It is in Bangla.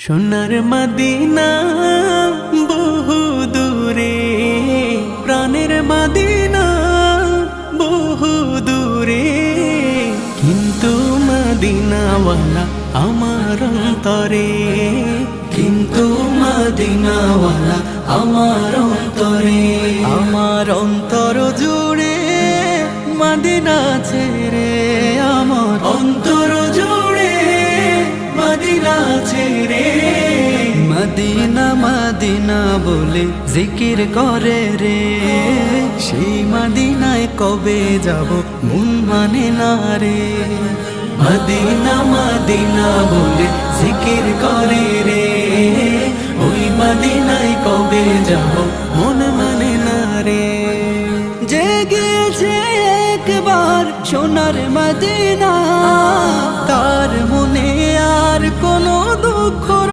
সোনার মদিনা বহু দূরে, প্রাণের মদিনা বহু দূরে, কিন্তু মদিনাওয়ালা আমার অন্তরে, কিন্তু মদিনাওয়ালা আমার অন্তরে। আমার অন্তর জুড়ে মদিনা ছেড়ে, আমার অন্তর জুড়ে মদিনা ছেড়ে। মদিনা মদিনা বলে জিকির করে রে, সেই মদিনায় কবে যাব মন মানে না রে। মদিনা মদিনা বলে জিকির করে রে, ওই মদিনায় কবে যাব মন মানে না রে। জেগেছে একবার সোনার মদিনা,